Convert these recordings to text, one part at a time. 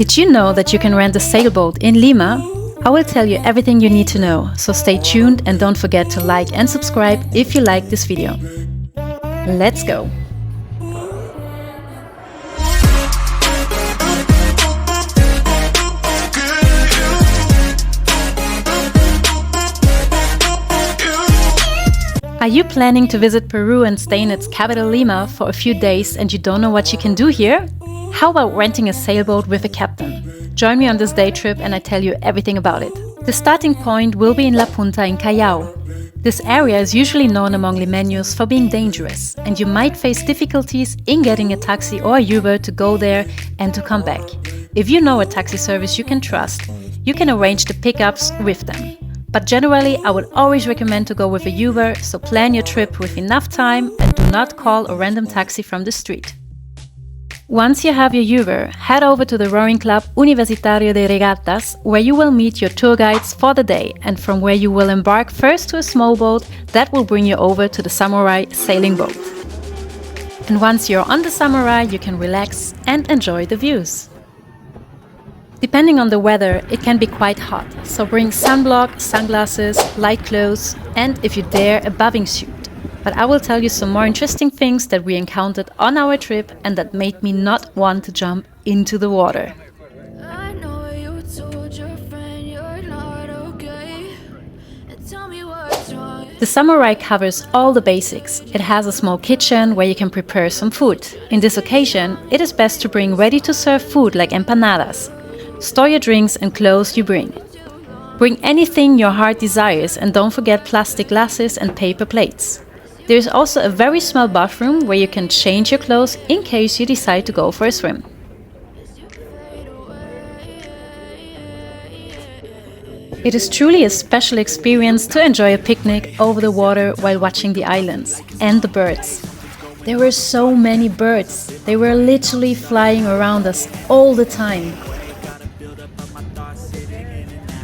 Did you know that you can rent a sailboat in Lima? I will tell you everything you need to know, so stay tuned and don't forget to like and subscribe if you like this video. Let's go! Are you planning to visit Peru and stay in its capital Lima for a few days and you don't know what you can do here? How about renting a sailboat with a captain? Join me on this day trip and I tell you everything about it. The starting point will be in La Punta in Callao. This area is usually known among Limeños for being dangerous, and you might face difficulties in getting a taxi or a Uber to go there and to come back. If you know a taxi service you can trust, you can arrange the pickups with them. But generally, I would always recommend to go with a Uber, so plan your trip with enough time and do not call a random taxi from the street. Once you have your Uber, head over to the rowing club Universitario de Regatas, where you will meet your tour guides for the day and from where you will embark first to a small boat that will bring you over to the Samurai sailing boat. And once you're on the Samurai, you can relax and enjoy the views. Depending on the weather, it can be quite hot, so bring sunblock, sunglasses, light clothes, and if you dare, a bathing suit. But I will tell you some more interesting things that we encountered on our trip and that made me not want to jump into the water. The Samurai covers all the basics. It has a small kitchen where you can prepare some food. In this occasion, it is best to bring ready-to-serve food like empanadas. Store your drinks and clothes you bring. Bring anything your heart desires and don't forget plastic glasses and paper plates. There is also a very small bathroom where you can change your clothes in case you decide to go for a swim. It is truly a special experience to enjoy a picnic over the water while watching the islands and the birds. There were so many birds. They were literally flying around us all the time.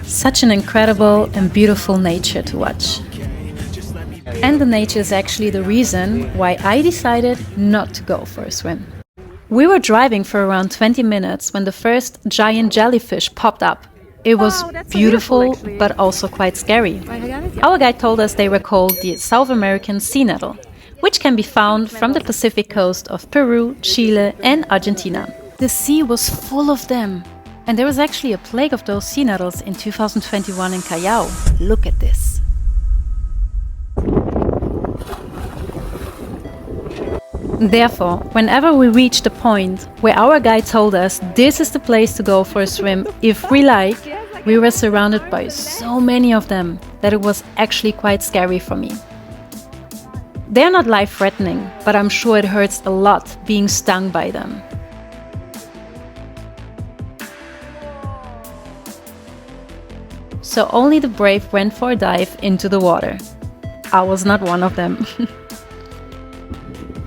Such an incredible and beautiful nature to watch. And the nature is actually the reason why I decided not to go for a swim. We were driving for around 20 minutes when the first giant jellyfish popped up. It was beautiful, but also quite scary. Our guide told us they were called the South American sea nettle, which can be found from the Pacific coast of Peru, Chile and Argentina. The sea was full of them. And there was actually a plague of those sea nettles in 2021 in Callao. Look at this. Therefore, whenever we reached the point where our guide told us this is the place to go for a swim if we like, we were surrounded by so many of them that it was actually quite scary for me. They're not life-threatening, but I'm sure it hurts a lot being stung by them. So only the brave went for a dive into the water. I was not one of them.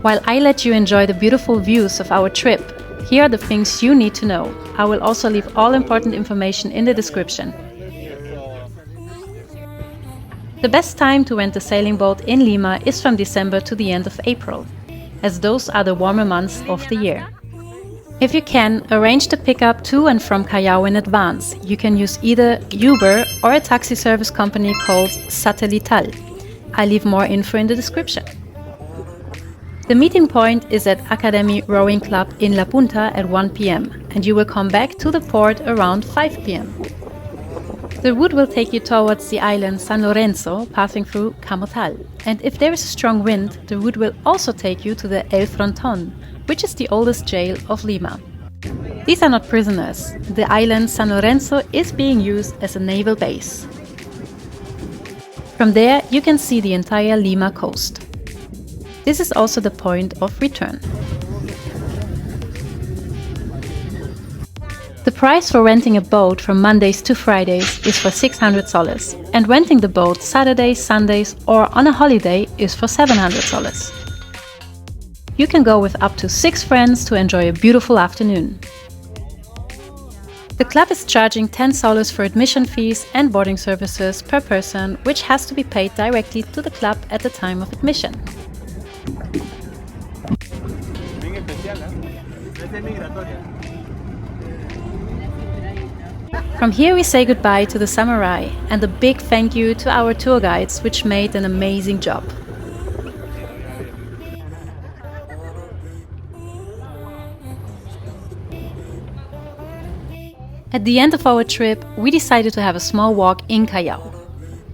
While I let you enjoy the beautiful views of our trip, here are the things you need to know. I will also leave all important information in the description. The best time to rent a sailing boat in Lima is from December to the end of April, as those are the warmer months of the year. If you can, arrange the pickup to and from Callao in advance. You can use either Uber or a taxi service company called Satelital. I'll leave more info in the description. The meeting point is at Academy Rowing Club in La Punta at 1 p.m. and you will come back to the port around 5 p.m. The route will take you towards the island San Lorenzo, passing through Camotal. And if there is a strong wind, the route will also take you to the El Fronton, which is the oldest jail of Lima. These are not prisoners. The island San Lorenzo is being used as a naval base. From there, you can see the entire Lima coast. This is also the point of return. The price for renting a boat from Mondays to Fridays is for $600, and renting the boat Saturdays, Sundays or on a holiday is for $700. You can go with up to 6 friends to enjoy a beautiful afternoon. The club is charging $10 for admission fees and boarding services per person, which has to be paid directly to the club at the time of admission. From here we say goodbye to the samurai and a big thank you to our tour guides, which made an amazing job. At the end of our trip, we decided to have a small walk in Callao,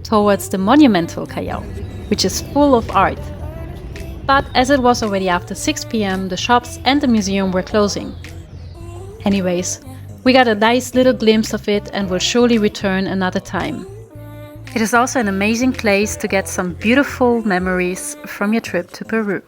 towards the monumental Callao, which is full of art. But as it was already after 6 p.m, the shops and the museum were closing. Anyways, we got a nice little glimpse of it and will surely return another time. It is also an amazing place to get some beautiful memories from your trip to Peru.